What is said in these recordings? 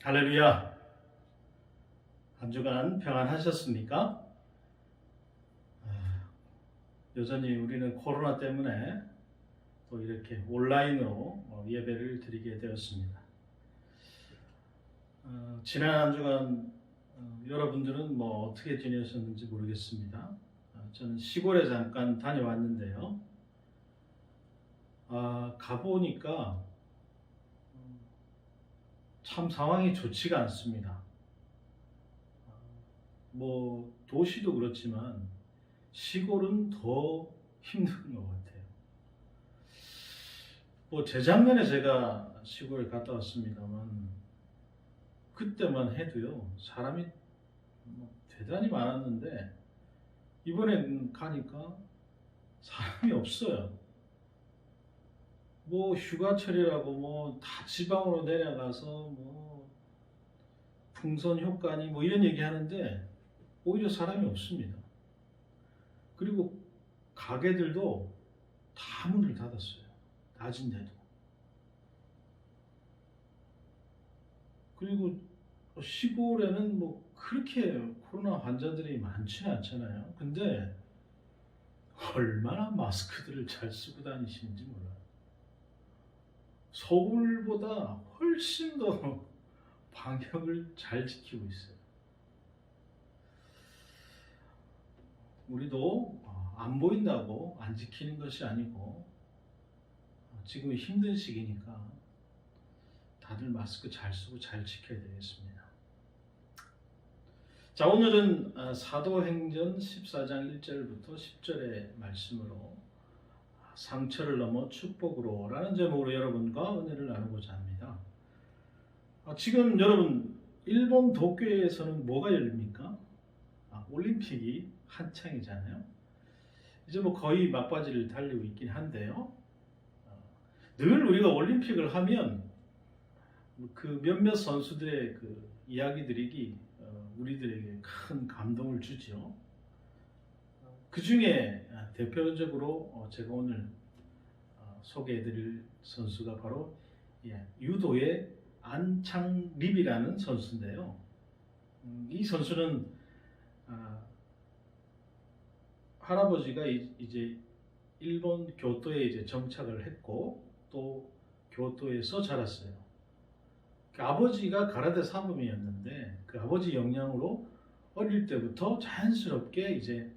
할렐루야! 한 주간 평안하셨습니까? 여전히 우리는 코로나 때문에 또 이렇게 온라인으로 예배를 드리게 되었습니다. 지난 한 주간 여러분들은 어떻게 지내셨는지 모르겠습니다. 저는 시골에 잠깐 다녀왔는데요. 가보니까 참 상황이 좋지가 않습니다. 도시도 그렇지만 시골은 더 힘든 것 같아요. 재작년에 제가 시골에 갔다 왔습니다만 그때만 해도요 사람이 대단히 많았는데 이번에 가니까 사람이 없어요. 휴가철이라고 다 지방으로 내려가서 풍선 효과니 이런 얘기 하는데 오히려 사람이 없습니다. 그리고 가게들도 다 문을 닫았어요. 낮인데도. 그리고 시골에는 그렇게 코로나 환자들이 많지는 않잖아요. 근데 얼마나 마스크들을 잘 쓰고 다니시는지 몰라요. 서울보다 훨씬 더 방역을 잘 지키고 있어요. 우리도 안 보인다고 안 지키는 것이 아니고 지금 힘든 시기니까 다들 마스크 잘 쓰고 잘 지켜야 되겠습니다. 자, 오늘은 사도행전 14장 1절부터 10절의 말씀으로 상처를 넘어 축복으로 라는 제목으로 여러분과 은혜를 나누고자 합니다. 지금 여러분 일본 도쿄에서는 뭐가 열립니까? 올림픽이 한창이잖아요. 이제 거의 막바지를 달리고 있긴 한데요. 늘 우리가 올림픽을 하면 그 몇몇 선수들의 그 이야기들이 우리들에게 큰 감동을 주죠. 그 중에 대표적으로 제가 오늘 소개해드릴 선수가 바로 유도의 안창립이라는 선수인데요. 이 선수는 할아버지가 이제 일본 교토에 이제 정착을 했고 또 교토에서 자랐어요. 그 아버지가 가라데 사범이었는데 그 아버지 영향으로 어릴 때부터 자연스럽게 이제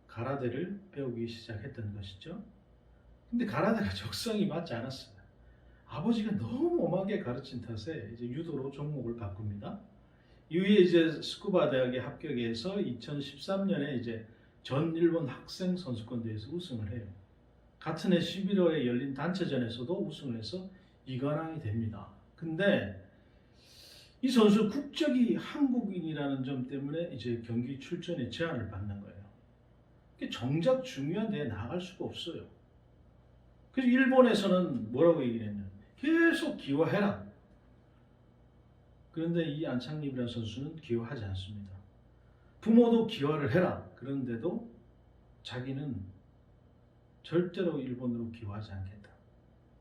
가라데를 배우기 시작했던 것이죠. 근데 가라데가 적성이 맞지 않았어요. 아버지가 너무 엄하게 가르친 탓에 이제 유도로 종목을 바꿉니다. 이후에 이제 스쿠바 대학에 합격해서 2013년에 이제 전 일본 학생 선수권 대회에서 우승을 해요. 같은 해 11월에 열린 단체전에서도 우승을 해서 2관왕이 됩니다. 근데 이 선수 국적이 한국인이라는 점 때문에 이제 경기 출전에 제한을 받는 거예요. 정작 중요한 데에 나갈 수가 없어요. 그래서 일본에서는 뭐라고 얘기를 했냐면 계속 기화해라. 그런데 이 안창립이라는 선수는 기화하지 않습니다. 부모도 기화를 해라. 그런데도 자기는 절대로 일본으로 기화하지 않겠다.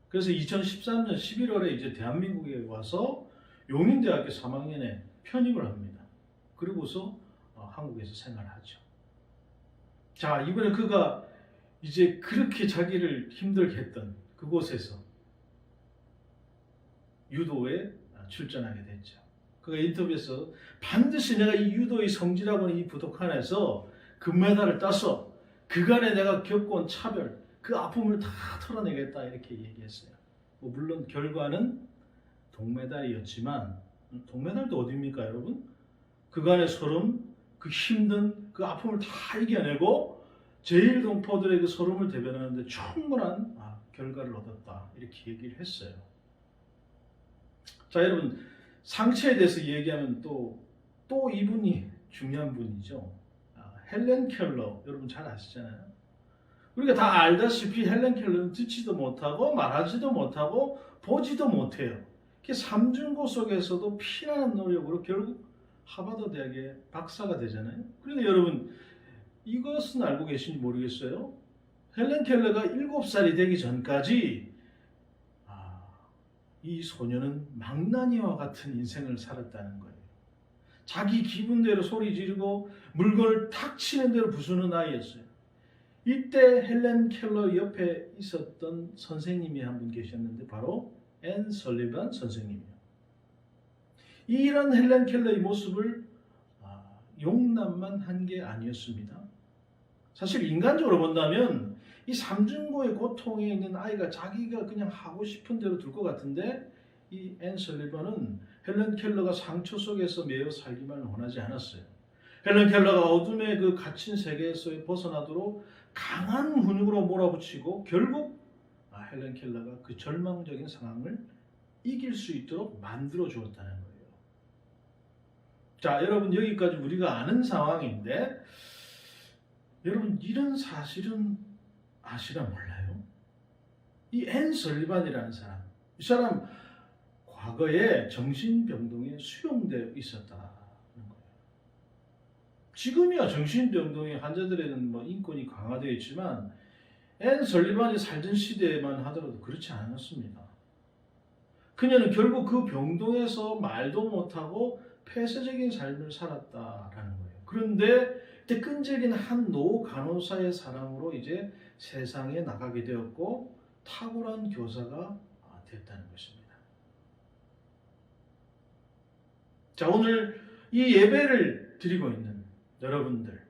그래서 2013년 11월에 이제 대한민국에 와서 용인대학교 3학년에 편입을 합니다. 그리고서 한국에서 생활하죠. 자, 이번에 그가 이제 그렇게 자기를 힘들게 했던 그곳에서 유도에 출전하게 됐죠. 그가 인터뷰에서 반드시 내가 이 유도의 성지라고 하는 이 부도칸에서 금메달을 따서 그간에 내가 겪어온 차별, 그 아픔을 다 털어내겠다 이렇게 얘기했어요. 물론 결과는 동메달이었지만 동메달도 어디입니까 여러분? 그간의 소름, 그 힘든 그 아픔을 다 이겨내고 제1동포들의 그 소름을 대변하는데 충분한 결과를 얻었다 이렇게 얘기를 했어요. 자, 여러분 상처에 대해서 얘기하면 또 이분이 중요한 분이죠. 헬렌 켈러 여러분 잘 아시잖아요. 우리가 다 알다시피 헬렌 켈러는 듣지도 못하고 말하지도 못하고 보지도 못해요. 삼중고 속에서도 피나는 노력으로 결국 하버드 대학의 박사가 되잖아요. 그런데 여러분 이것은 알고 계신지 모르겠어요. 헬렌 켈러가 7살이 되기 전까지 이 소녀는 망나니와 같은 인생을 살았다는 거예요. 자기 기분대로 소리 지르고 물건을 탁 치는 대로 부수는 아이였어요. 이때 헬렌 켈러 옆에 있었던 선생님이 한 분 계셨는데 바로 앤 설리반 선생님이요. 이런 헬렌 켈러의 모습을 용납만 한 게 아니었습니다. 사실 인간적으로 본다면 이 삼중고의 고통에 있는 아이가 자기가 그냥 하고 싶은 대로 둘 것 같은데 이 앤 설리반은 헬렌 켈러가 상처 속에서 매여 살기만 원하지 않았어요. 헬렌 켈러가 어둠의 그 갇힌 세계에서 벗어나도록 강한 훈육으로 몰아붙이고 결국 헬렌 켈러가 그 절망적인 상황을 이길 수 있도록 만들어 주었다는 거예요. 자, 여러분 여기까지 우리가 아는 상황인데 여러분 이런 사실은 아시나 몰라요? 이 앤 설리반이라는 사람, 이 사람 과거에 정신병동에 수용되어 있었다는 거예요. 지금이야 정신병동의 환자들에는 인권이 강화되어 있지만 앤 설리반이 살던 시대에만 하더라도 그렇지 않았습니다. 그녀는 결국 그 병동에서 말도 못하고 폐쇄적인 삶을 살았다라는 거예요. 그런데 그때 끈질긴 한 노 간호사의 사랑으로 이제 세상에 나가게 되었고 탁월한 교사가 됐다는 것입니다. 자, 오늘 이 예배를 드리고 있는 여러분들,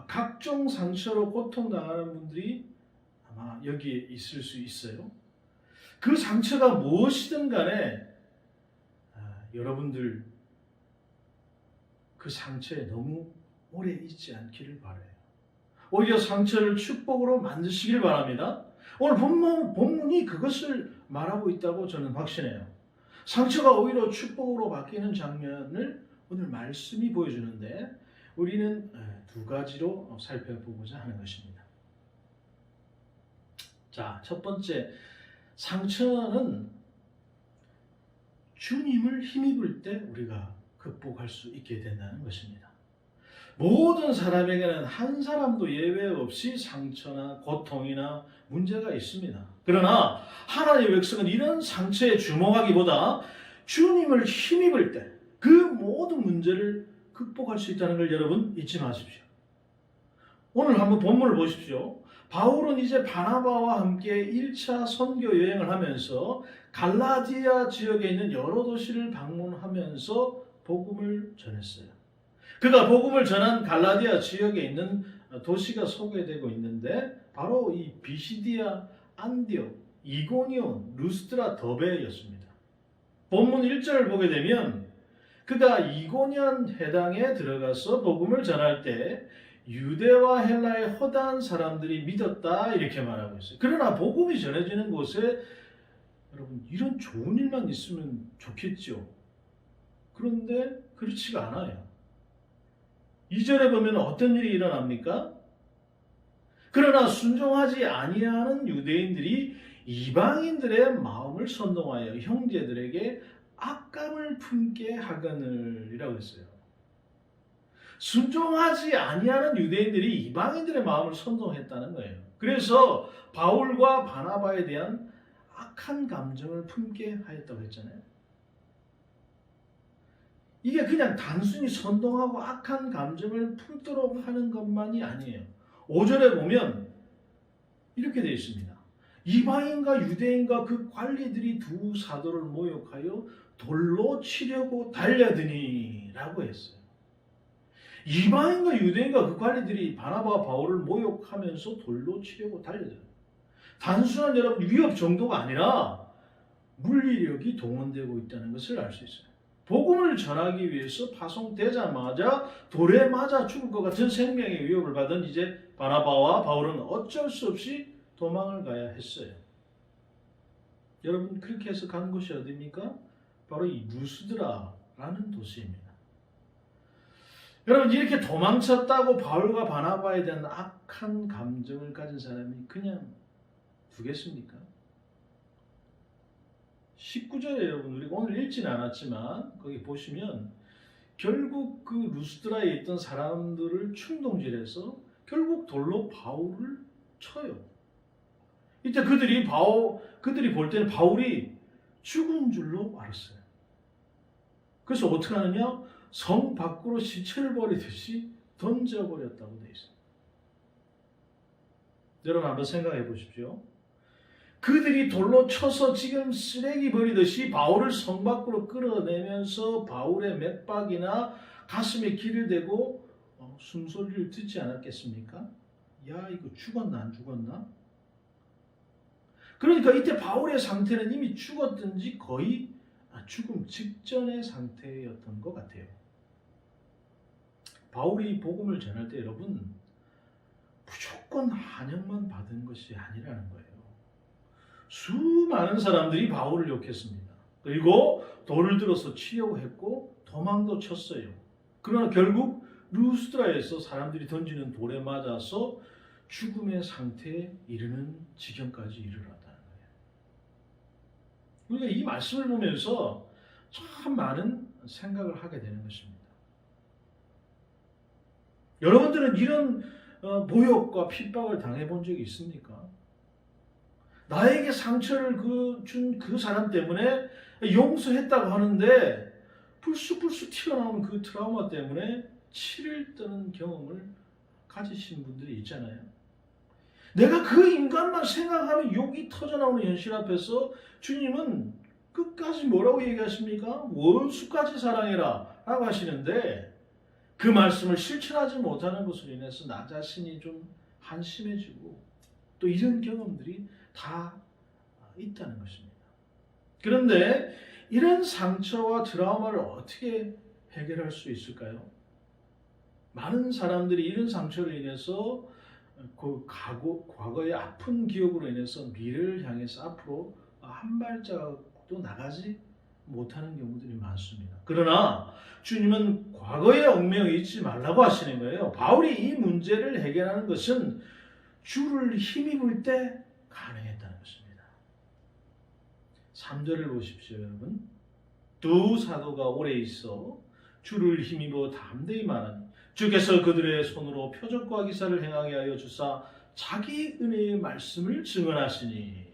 각종 상처로 고통당하는 분들이 아마 여기에 있을 수 있어요. 그 상처가 무엇이든 간에 여러분들 그 상처에 너무 오래 있지 않기를 바라요. 오히려 상처를 축복으로 만드시길 바랍니다. 오늘 본문이 그것을 말하고 있다고 저는 확신해요. 상처가 오히려 축복으로 바뀌는 장면을 오늘 말씀이 보여주는데 우리는 두 가지로 살펴보고자 하는 것입니다. 자, 첫 번째, 상처는 주님을 힘입을 때 우리가 극복할 수 있게 된다는 것입니다. 모든 사람에게는 한 사람도 예외 없이 상처나 고통이나 문제가 있습니다. 그러나 하나님의 백성은 이런 상처에 주목하기보다 주님을 힘입을 때 그 모든 문제를 극복할 수 있다는 걸 여러분 잊지 마십시오. 오늘 한번 본문을 보십시오. 바울은 이제 바나바와 함께 1차 선교 여행을 하면서 갈라디아 지역에 있는 여러 도시를 방문하면서 복음을 전했어요. 그가 복음을 전한 갈라디아 지역에 있는 도시가 소개되고 있는데 바로 이 비시디아, 안디옥, 이고니온, 루스드라, 더베였습니다. 본문 1절을 보게 되면 그가 이고니온 해당에 들어가서 복음을 전할 때 유대와 헬라의 허다한 사람들이 믿었다 이렇게 말하고 있어요. 그러나 복음이 전해지는 곳에 여러분 이런 좋은 일만 있으면 좋겠죠. 그런데 그렇지가 않아요. 2절에 보면 어떤 일이 일어납니까? 그러나 순종하지 아니하는 유대인들이 이방인들의 마음을 선동하여 형제들에게 악감을 품게 하거늘이라고 했어요. 순종하지 아니하는 유대인들이 이방인들의 마음을 선동했다는 거예요. 그래서 바울과 바나바에 대한 악한 감정을 품게 하였다고 했잖아요. 이게 그냥 단순히 선동하고 악한 감정을 품도록 하는 것만이 아니에요. 5절에 보면 이렇게 되어 있습니다. 이방인과 유대인과 그 관리들이 두 사도를 모욕하여 돌로 치려고 달려드니 라고 했어요. 이방인과 유대인과 그 관리들이 바나바와 바울을 모욕하면서 돌로 치려고 달려들어요. 단순한 여러분 위협 정도가 아니라 물리력이 동원되고 있다는 것을 알 수 있어요. 복음을 전하기 위해서 파송되자마자 돌에 맞아 죽을 것 같은 생명의 위협을 받은 이제 바나바와 바울은 어쩔 수 없이 도망을 가야 했어요. 여러분 그렇게 해서 간 곳이 어디입니까? 바로 이 루스드라라는 도시입니다. 여러분 이렇게 도망쳤다고 바울과 바나바에 대한 악한 감정을 가진 사람이 그냥 두겠습니까? 19절에 여러분 우리가 오늘 읽지는 않았지만 거기 보시면 결국 그 루스드라에 있던 사람들을 충동질해서 결국 돌로 바울을 쳐요. 이때 그들이 볼 때는 바울이 죽은 줄로 알았어요. 그래서 어떻게 하느냐? 성 밖으로 시체를 버리듯이 던져버렸다고 되어 있습니다. 여러분 한번 생각해 보십시오. 그들이 돌로 쳐서 지금 쓰레기 버리듯이 바울을 성 밖으로 끌어내면서 바울의 맥박이나 가슴에 기를 대고 숨소리를 듣지 않았겠습니까? 야, 이거 죽었나 안 죽었나? 그러니까 이때 바울의 상태는 이미 죽었든지 거의 죽음 직전의 상태였던 것 같아요. 바울이 복음을 전할 때 여러분 무조건 환영만 받은 것이 아니라는 거예요. 수많은 사람들이 바울을 욕했습니다. 그리고 돌을 들어서 치려고 했고 도망도 쳤어요. 그러나 결국 루스드라에서 사람들이 던지는 돌에 맞아서 죽음의 상태에 이르는 지경까지 이르렀다는 거예요. 우리가 이 말씀을 보면서 참 많은 생각을 하게 되는 것입니다. 여러분들은 이런 모욕과 핍박을 당해본 적이 있습니까? 나에게 상처를 준 그 사람 때문에 용서했다고 하는데 불쑥불쑥 튀어나오는 그 트라우마 때문에 치를 떠는 경험을 가지신 분들이 있잖아요. 내가 그 인간만 생각하면 욕이 터져나오는 현실 앞에서 주님은 끝까지 뭐라고 얘기하십니까? 원수까지 사랑해라 라고 하시는데 그 말씀을 실천하지 못하는 것으로 인해서 나 자신이 좀 한심해지고 또 이런 경험들이 다 있다는 것입니다. 그런데 이런 상처와 트라우마를 어떻게 해결할 수 있을까요? 많은 사람들이 이런 상처로 인해서 그 과거의 아픈 기억으로 인해서 미래를 향해서 앞으로 한 발자국도 나가지 못하는 경우들이 많습니다. 그러나 주님은 과거에 얽매여 있지 말라고 하시는 거예요. 바울이 이 문제를 해결하는 것은 주를 힘입을 때 가능했다는 것입니다. 3절을 보십시오, 여러분. 두 사도가 오래 있어 주를 힘입어 담대히 말하니 주께서 그들의 손으로 표적과 기사를 행하게 하여 주사 자기 은혜의 말씀을 증언하시니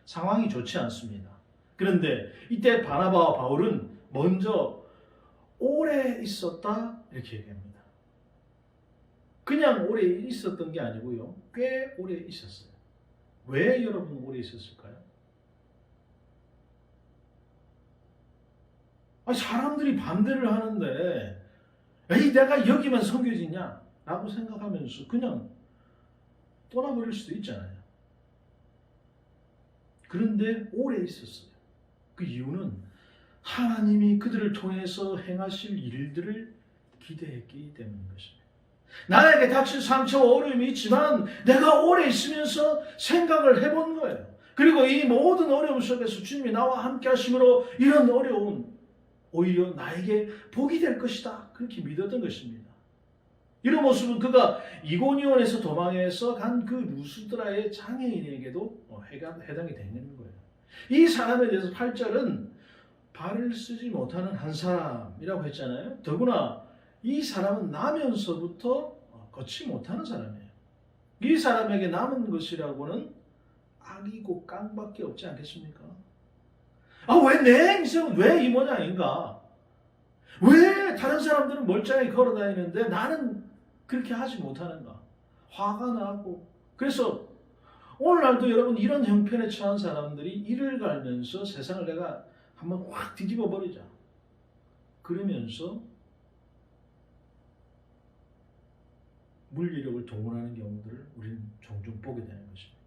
상황이 좋지 않습니다. 그런데 이때 바나바와 바울은 먼저 오래 있었다 이렇게 얘기합니다. 그냥 오래 있었던 게 아니고요. 꽤 오래 있었어요. 왜 여러분 오래 있었을까요? 사람들이 반대를 하는데 에이 내가 여기만 섬겨지냐? 라고 생각하면서 그냥 떠나버릴 수도 있잖아요. 그런데 오래 있었어요. 그 이유는 하나님이 그들을 통해서 행하실 일들을 기대했기 때문인 것입니다. 나에게 닥칠 상처와 어려움이 있지만 내가 오래 있으면서 생각을 해본 거예요. 그리고 이 모든 어려움 속에서 주님이 나와 함께 하심으로 이런 어려움 오히려 나에게 복이 될 것이다. 그렇게 믿었던 것입니다. 이런 모습은 그가 이고니온에서 도망해서 간 그 루스드라의 장애인에게도 해당이 되는 거예요. 이 사람에 대해서 8절은 발을 쓰지 못하는 한 사람이라고 했잖아요. 더구나 이 사람은 나면서부터 걷지 못하는 사람이에요. 이 사람에게 남은 것이라고는 악이고 깡밖에 없지 않겠습니까? 왜 내 인생은 왜 이 모양인가? 왜 다른 사람들은 멀쩡히 걸어다니는데 나는 그렇게 하지 못하는가? 화가 나고 그래서 오늘날도 여러분 이런 형편에 처한 사람들이 이를 갈면서 세상을 내가 한번 확 뒤집어 버리자. 그러면서 물리력을 동원하는 경우들을 우리는 종종 보게 되는 것입니다.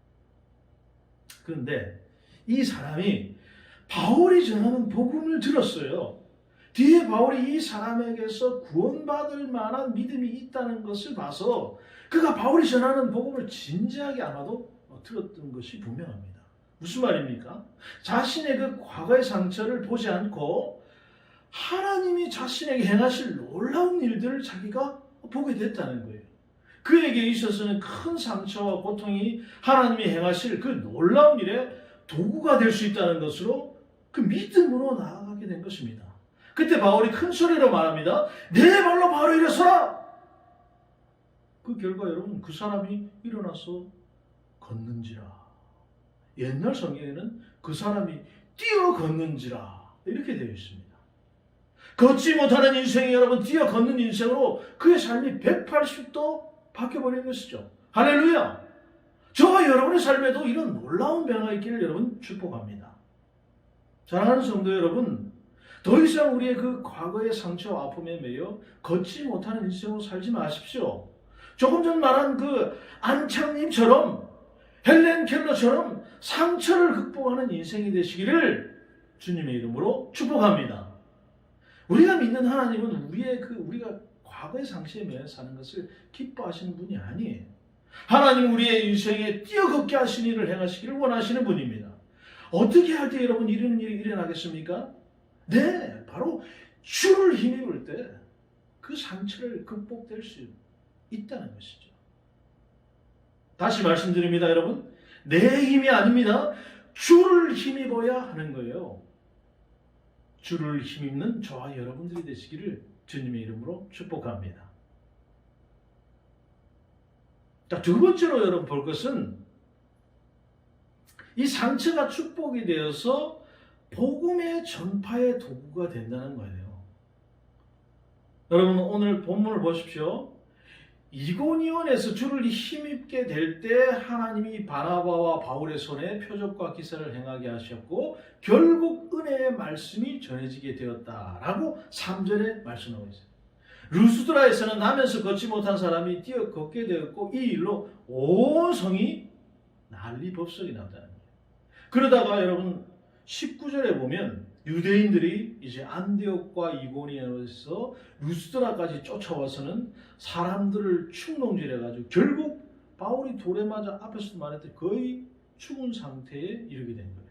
그런데 이 사람이 바울이 전하는 복음을 들었어요. 뒤에 바울이 이 사람에게서 구원받을 만한 믿음이 있다는 것을 봐서 그가 바울이 전하는 복음을 진지하게 아마도 들었던 것이 분명합니다. 무슨 말입니까? 자신의 그 과거의 상처를 보지 않고 하나님이 자신에게 행하실 놀라운 일들을 자기가 보게 됐다는 거예요. 그에게 있어서는 큰 상처와 고통이 하나님이 행하실 그 놀라운 일에 도구가 될 수 있다는 것으로 그 믿음으로 나아가게 된 것입니다. 그때 바울이 큰 소리로 말합니다. 내 발로 바로 일어서라! 그 결과 여러분 그 사람이 일어나서 걷는지라. 옛날 성경에는 그 사람이 뛰어 걷는지라 이렇게 되어 있습니다. 걷지 못하는 인생이 여러분 뛰어 걷는 인생으로 그의 삶이 180도 바뀌어버린 것이죠. 할렐루야! 저와 여러분의 삶에도 이런 놀라운 변화가 있기를 여러분 축복합니다. 사랑하는 성도 여러분, 더 이상 우리의 그 과거의 상처와 아픔에 매여 걷지 못하는 인생으로 살지 마십시오. 조금 전 말한 그 안창님처럼 헬렌 켈러처럼 상처를 극복하는 인생이 되시기를 주님의 이름으로 축복합니다. 우리가 믿는 하나님은 우리가 과거의 상처에 매여 사는 것을 기뻐하시는 분이 아니에요. 하나님 우리의 인생에 뛰어걷게 하시는 일을 행하시기를 원하시는 분입니다. 어떻게 할 때 여러분 이런 일이 일어나겠습니까? 네, 바로 주를 힘입을 때 그 상처를 극복될 수 있다는 것이죠. 다시 말씀드립니다, 여러분. 내 힘이 아닙니다. 주를 힘입어야 하는 거예요. 주를 힘입는 저와 여러분들이 되시기를 주님의 이름으로 축복합니다. 자, 두 번째로 여러분 볼 것은 이 상처가 축복이 되어서 복음의 전파의 도구가 된다는 거예요. 여러분 오늘 본문을 보십시오. 이고니온에서 주를 힘입게 될 때 하나님이 바나바와 바울의 손에 표적과 기사를 행하게 하셨고 결국 은혜의 말씀이 전해지게 되었다라고 3절에 말씀하고 있어요. 루스드라에서는 나면서 걷지 못한 사람이 뛰어 걷게 되었고 이 일로 온 성이 난리법석이 났다는 거예요. 그러다가 여러분 19절에 보면 유대인들이 이제 안디옥과 이고니온에서 루스드라까지 쫓아와서는 사람들을 충동질해가지고 결국 바울이 돌에 맞아 앞에서도 말했듯이 거의 죽은 상태에 이르게 된 거예요.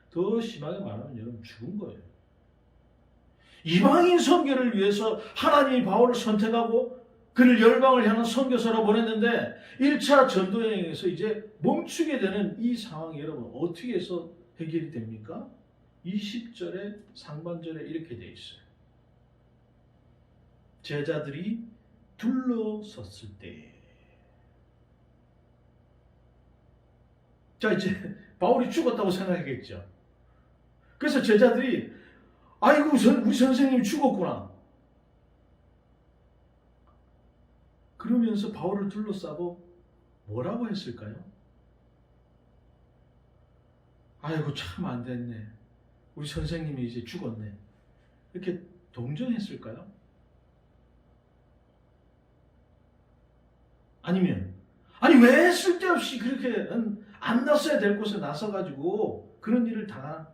더 심하게 말하면 여러분 죽은 거예요. 이방인 선교를 위해서 하나님이 바울을 선택하고 그를 열방을 향한 선교사로 보냈는데 1차 전도여행에서 이제 멈추게 되는 이 상황이 여러분 어떻게 해서 해결이 됩니까? 20절에 상반절에 이렇게 되어 있어요. 제자들이 둘러섰을 때. 자, 이제 바울이 죽었다고 생각했겠죠. 그래서 제자들이 아이고 우리 선생님이 죽었구나. 그러면서 바울을 둘러싸고 뭐라고 했을까요? 아이고 참 안 됐네. 우리 선생님이 이제 죽었네. 이렇게 동정했을까요? 아니면 왜 쓸데없이 그렇게 안 났어야 될 곳에 나서가지고 그런 일을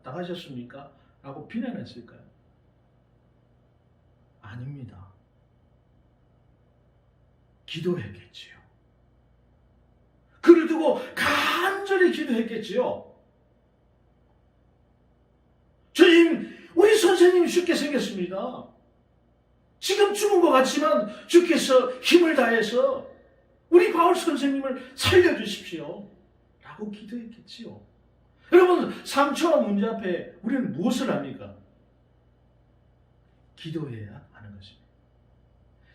당하셨습니까? 라고 비난했을까요? 아닙니다. 기도했겠지요. 그를 두고 간절히 기도했겠지요. 주님, 우리 선생님이 죽게 생겼습니다. 지금 죽은 것 같지만 주께서 힘을 다해서 우리 바울 선생님을 살려주십시오. 라고 기도했겠지요. 여러분, 상처와 문제 앞에 우리는 무엇을 합니까? 기도해야 하는 것입니다.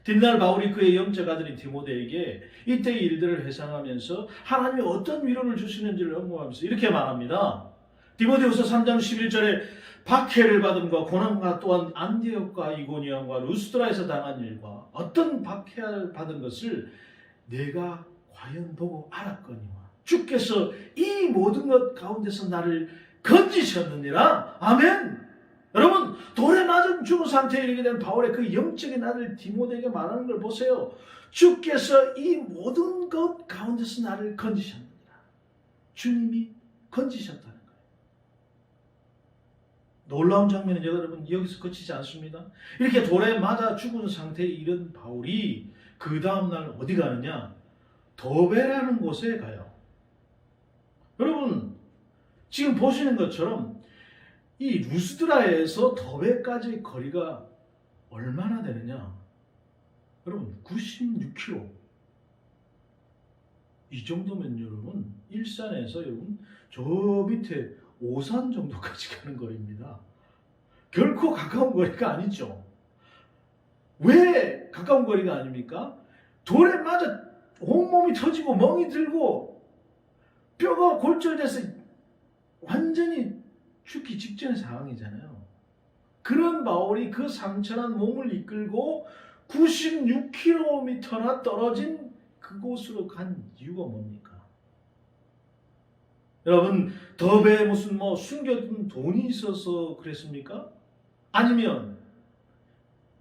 뒷날 바울이 그의 영적 아들인 디모데에게 이때의 일들을 회상하면서 하나님이 어떤 위로를 주시는지를 언급하면서 이렇게 말합니다. 디모데후서 3장 11절에 박해를 받음과 고난과 또한 안디옥과 이고니온과 루스드라에서 당한 일과 어떤 박해를 받은 것을 내가 과연 보고 알았거니와 주께서 이 모든 것 가운데서 나를 건지셨느니라. 아멘. 여러분, 돌에 맞은 죽은 상태에 이르게 된 바울의 그 영적인 아들 디모데에게 말하는 걸 보세요. 주께서 이 모든 것 가운데서 나를 건지셨느니라. 주님이 건지셨다는 거예요. 놀라운 장면은 여러분 여기서 그치지 않습니다. 이렇게 돌에 맞아 죽은 상태에 이른 바울이 그 다음날 어디 가느냐? 더베라는 곳에 가요. 여러분 지금 보시는 것처럼 이 루스드라에서 더베까지 거리가 얼마나 되느냐? 여러분 96km. 이 정도면 여러분 일산에서 여러분 저 밑에 오산 정도까지 가는 거리입니다. 결코 가까운 거리가 아니죠. 왜 가까운 거리가 아닙니까? 돌에 맞아 온몸이 터지고 멍이 들고 뼈가 골절돼서 완전히 죽기 직전의 상황이잖아요. 그런 바울이 그 상처난 몸을 이끌고 96km나 떨어진 그곳으로 간 이유가 뭡니까? 여러분, 덥에 무슨 숨겨둔 돈이 있어서 그랬습니까? 아니면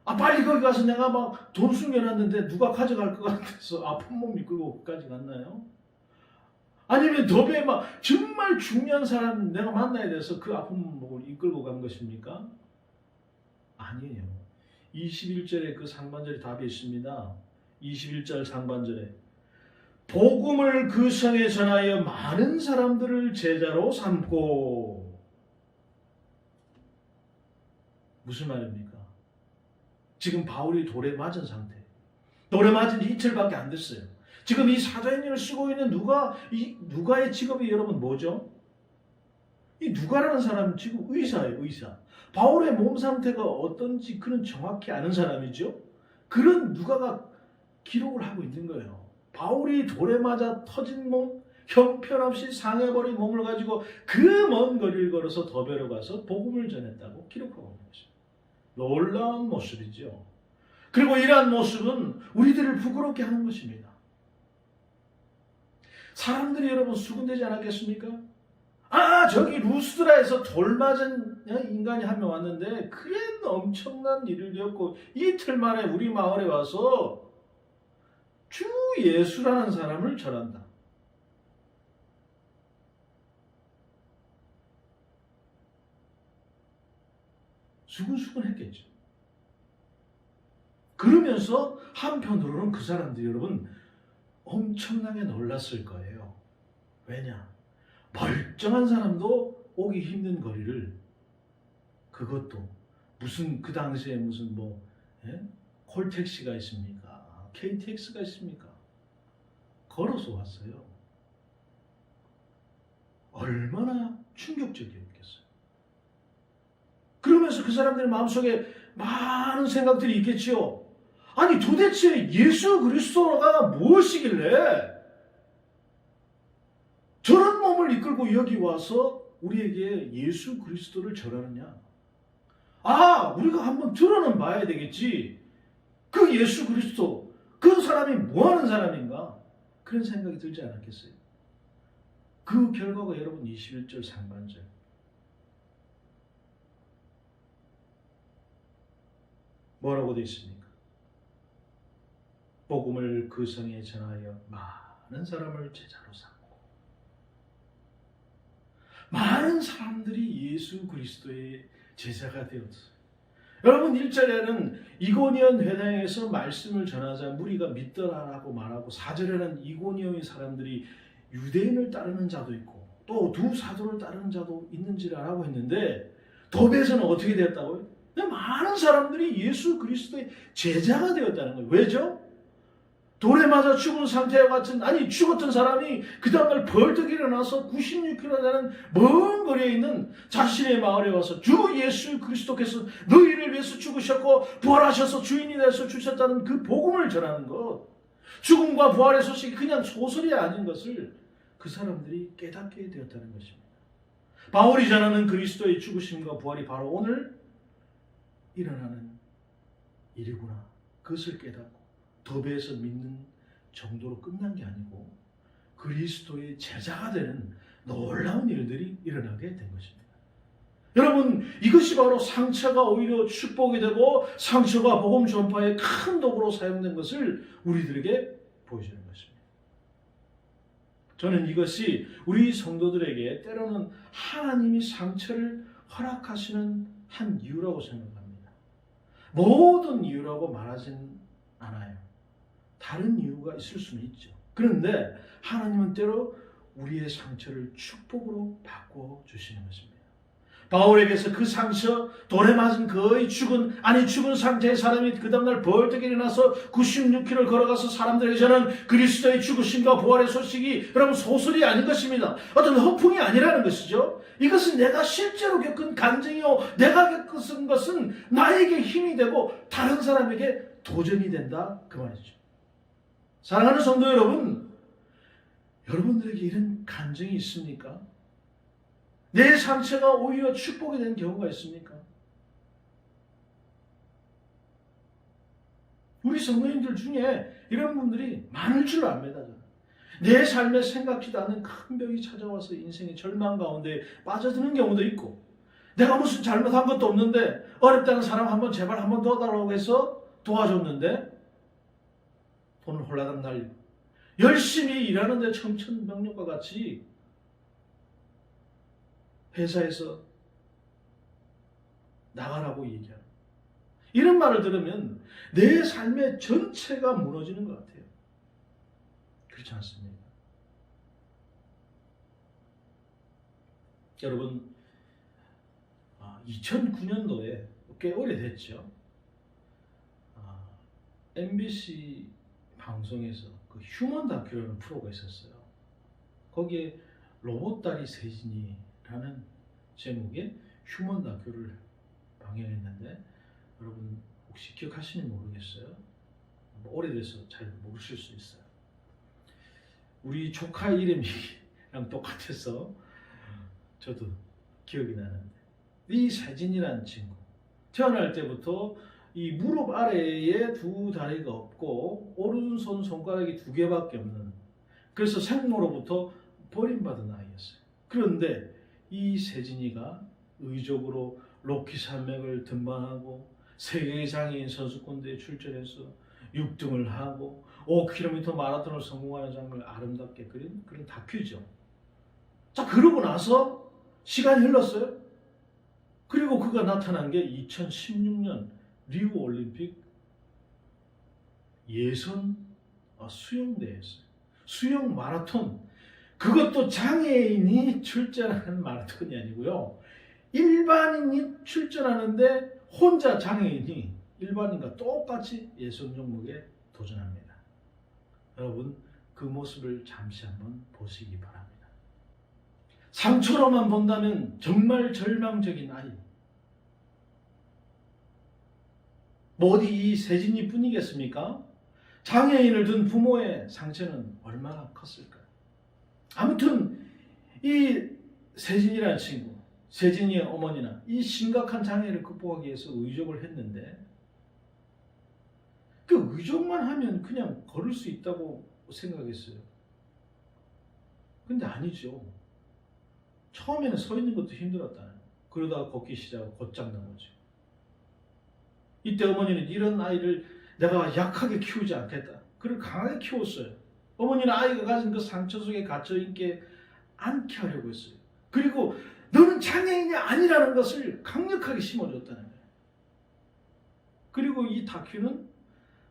빨리 거기 가서 내가 막 돈 숨겨놨는데 누가 가져갈 것 같아서 아픈 몸 이끌고 거기까지 갔나요? 아니면 덥에 막 정말 중요한 사람 내가 만나야 돼서 그 아픈 몸을 이끌고 간 것입니까? 아니에요. 21절에 그 상반절에 답이 있습니다. 21절 상반절에 복음을 그 성에 전하여 많은 사람들을 제자로 삼고. 무슨 말입니까? 지금 바울이 돌에 맞은 상태. 돌에 맞은 지 이틀밖에 안 됐어요. 지금 이 사도행전을 쓰고 있는 누가의 직업이 여러분 뭐죠? 이 누가라는 사람은 지금 의사예요, 의사. 바울의 몸 상태가 어떤지 그는 정확히 아는 사람이죠. 그런 누가가 기록을 하고 있는 거예요. 바울이 돌에 맞아 터진 몸, 형편없이 상해버린 몸을 가지고 그 먼 거리를 걸어서 더베로 가서 복음을 전했다고 기록하고 있는 것입니다. 놀라운 모습이죠. 그리고 이러한 모습은 우리들을 부끄럽게 하는 것입니다. 사람들이 여러분 수군되지 않았겠습니까? 저기 루스드라에서 돌 맞은 인간이 한 명 왔는데 그게 엄청난 일을 겪고 이틀 만에 우리 마을에 와서 주 예수라는 사람을 전한다. 수근수근했겠죠. 그러면서 한편으로는 그 사람들이 여러분 엄청나게 놀랐을 거예요. 왜냐? 멀쩡한 사람도 오기 힘든 거리를, 그것도 무슨 그 당시에 무슨 콜택시가 있습니까? KTX가 있습니까? 걸어서 왔어요. 얼마나 충격적이었겠어요. 그러면서 그 사람들의 마음속에 많은 생각들이 있겠지요. 아니 도대체 예수 그리스도가 무엇이길래 저런 몸을 이끌고 여기 와서 우리에게 예수 그리스도를 전하느냐? 우리가 한번 들어는 봐야 되겠지. 그 예수 그리스도, 그 사람이 뭐하는 사람인가? 그런 생각이 들지 않았겠어요? 그 결과가 여러분 21절 상반절. 뭐라고 되어 있습니까? 복음을 그 성에 전하여 많은 사람을 제자로 삼고. 많은 사람들이 예수 그리스도의 제자가 되었어요. 여러분 1절에는 이고니온 회당에서 말씀을 전하자 무리가 믿더라라고 말하고 4절에는 이고니온의 사람들이 유대인을 따르는 자도 있고 또 두 사도를 따르는 자도 있는지라고 했는데 더베에서는 어떻게 되었다고요? 많은 사람들이 예수 그리스도의 제자가 되었다는 거예요. 왜죠? 돌에 맞아 죽은 상태와 같은, 죽었던 사람이 그 다음날 벌떡 일어나서 96km 되는 먼 거리에 있는 자신의 마을에 와서 주 예수 그리스도께서 너희를 위해서 죽으셨고 부활하셔서 주인이 되어서 주셨다는 그 복음을 전하는 것, 죽음과 부활의 소식이 그냥 소설이 아닌 것을 그 사람들이 깨닫게 되었다는 것입니다. 바울이 전하는 그리스도의 죽으심과 부활이 바로 오늘 일어나는 일이구나. 그것을 깨닫고 더베에서 믿는 정도로 끝난 게 아니고 그리스도의 제자가 되는 놀라운 일들이 일어나게 된 것입니다. 여러분 이것이 바로 상처가 오히려 축복이 되고 상처가 복음 전파의 큰 도구로 사용된 것을 우리들에게 보여주는 것입니다. 저는 이것이 우리 성도들에게 때로는 하나님이 상처를 허락하시는 한 이유라고 생각합니다. 모든 이유라고 말하진 않아요. 다른 이유가 있을 수는 있죠. 그런데 하나님은 때로 우리의 상처를 축복으로 바꿔 주시는 것입니다. 바울에게서 그 상처, 돌에 맞은 거의 죽은 상태의 사람이 그 다음날 벌떡 일어나서 96km를 걸어가서 사람들에게 전한 그리스도의 죽으심과 부활의 소식이 여러분 소설이 아닌 것입니다. 어떤 허풍이 아니라는 것이죠. 이것은 내가 실제로 겪은 간증이요, 내가 겪은 것은 나에게 힘이 되고 다른 사람에게 도전이 된다, 그 말이죠. 사랑하는 성도 여러분, 여러분들에게 이런 간증이 있습니까? 내 상처가 오히려 축복이 된 경우가 있습니까? 우리 성도님들 중에 이런 분들이 많을 줄 압니다. 내 삶에 생각지도 않는 큰 벽이 찾아와서 인생의 절망 가운데 빠져드는 경우도 있고, 내가 무슨 잘못한 것도 없는데 어렵다는 사람 한번 제발 한번 도와달라고 해서 도와줬는데 돈을 홀라당 날리고, 열심히 일하는데 청천벽력과 같이 회사에서 나가라고 얘기하는, 이런 말을 들으면 내 삶의 전체가 무너지는 것 같아요. 그렇지 않습니까? 여러분, 2009년도에 꽤 오래됐죠. MBC 방송에서 그 휴먼 다큐라는 프로가 있었어요. 거기에 로봇다리 세진이라는 제목의 휴먼 다큐를 방영했는데, 여러분 혹시 기억하시는지 모르겠어요. 오래돼서 잘 모르실 수 있어요. 우리 조카 이름이랑 똑같아서 저도 기억이 나는데, 이 세진이라는 친구, 태어날 때부터 이 무릎 아래에 두 다리가 없고 오른손 손가락이 두 개밖에 없는, 그래서 생모로부터 버림받은 아이였어요. 그런데 이 세진이가 의적으로 로키 산맥을 등반하고 세계 장애인 선수권대회에 출전해서 6등을 하고 5km 마라톤을 성공하는 장면을 아름답게 그린 그런 다큐죠. 자, 그러고 나서 시간이 흘렀어요. 그리고 그가 나타난 게 2016년 리우 올림픽 예선 수영대회였어요. 수영 마라톤. 그것도 장애인이 출전하는 마라톤이 아니고요, 일반인이 출전하는데 혼자 장애인이 일반인과 똑같이 예선 종목에 도전합니다. 여러분, 그 모습을 잠시 한번 보시기 바랍니다. 상처로만 본다면 정말 절망적인 아이, 뭐 어디 이 세진이 뿐이겠습니까? 장애인을 둔 부모의 상처는 얼마나 컸을까요? 아무튼 이 세진이라는 친구, 세진이의 어머니는 이 심각한 장애를 극복하기 위해서 의족을 했는데, 그 의족만 하면 그냥 걸을 수 있다고 생각했어요. 근데 아니죠. 처음에는 서 있는 것도 힘들었다. 그러다가 걷기 시작하고 곧장 넘어져. 이때 어머니는 이런 아이를 내가 약하게 키우지 않겠다, 그를 강하게 키웠어요. 어머니는 아이가 가진 그 상처 속에 갇혀있게 않게 하려고 했어요. 그리고 너는 장애인이 아니라는 것을 강력하게 심어줬다는 거예요. 그리고 이 다큐는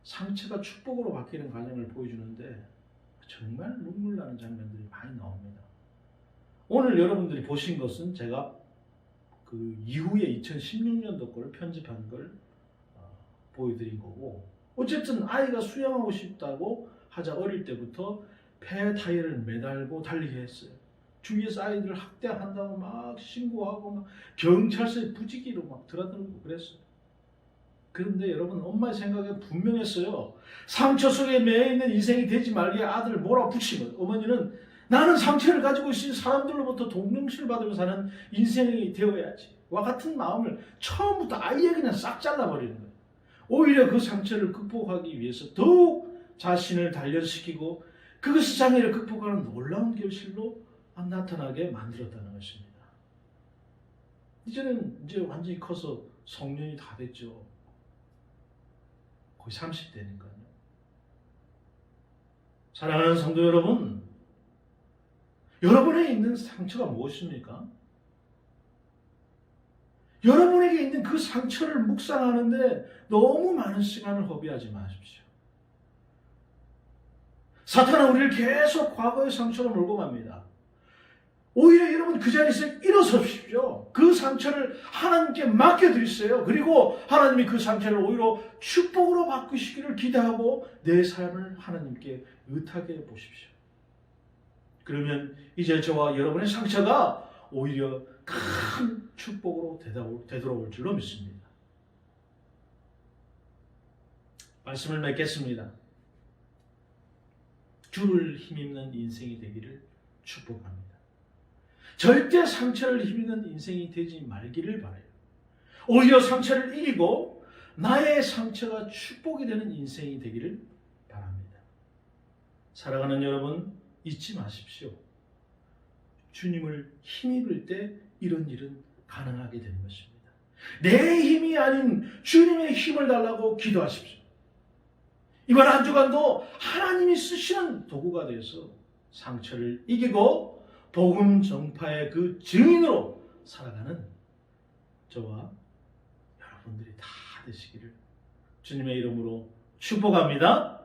상처가 축복으로 바뀌는 과정을 보여주는데 정말 눈물 나는 장면들이 많이 나옵니다. 오늘 여러분들이 보신 것은 제가 그 이후에 2016년도 걸 편집한 걸 보여드린 거고, 어쨌든 아이가 수영하고 싶다고 하자 어릴 때부터 폐 타이어를 매달고 달리게 했어요. 주위에서 아이들을 학대한다고 막 신고하고 막 경찰서에 부지기로 막 드나들고 그랬어요. 그런데 여러분, 엄마의 생각은 분명했어요. 상처 속에 매여있는 인생이 되지 말게 아들을 몰아붙이면, 어머니는 나는 상처를 가지고 있으니 사람들로부터 동정심을 받으며 사는 인생이 되어야지 와 같은 마음을 처음부터 아이에게 그냥 싹 잘라버리는 거예요. 오히려 그 상처를 극복하기 위해서 더욱 자신을 단련시키고 그것이 장애를 극복하는 놀라운 결실로 나타나게 만들었다는 것입니다. 이제는 완전히 커서 성년이 다 됐죠. 거의 30대니까요. 사랑하는 성도 여러분, 여러분에게 있는 상처가 무엇입니까? 여러분에게 있는 그 상처를 묵상하는데 너무 많은 시간을 허비하지 마십시오. 사탄은 우리를 계속 과거의 상처로 몰고 갑니다. 오히려 여러분 그 자리에서 일어서십시오. 그 상처를 하나님께 맡겨드리세요. 그리고 하나님이 그 상처를 오히려 축복으로 바꾸시기를 기대하고 내 삶을 하나님께 의탁해 보십시오. 그러면 이제 저와 여러분의 상처가 오히려 큰 축복으로 되돌아올 줄로 믿습니다. 말씀을 맺겠습니다. 주를 힘입는 인생이 되기를 축복합니다. 절대 상처를 힘있는 인생이 되지 말기를 바라요. 오히려 상처를 이기고 나의 상처가 축복이 되는 인생이 되기를 바랍니다. 사랑하는 여러분, 잊지 마십시오. 주님을 힘입을 때 이런 일은 가능하게 되는 것입니다. 내 힘이 아닌 주님의 힘을 달라고 기도하십시오. 이번 한 주간도 하나님이 쓰시는 도구가 되어서 상처를 이기고 복음 전파의 그 증인으로 살아가는 저와 여러분들이 다 되시기를 주님의 이름으로 축복합니다.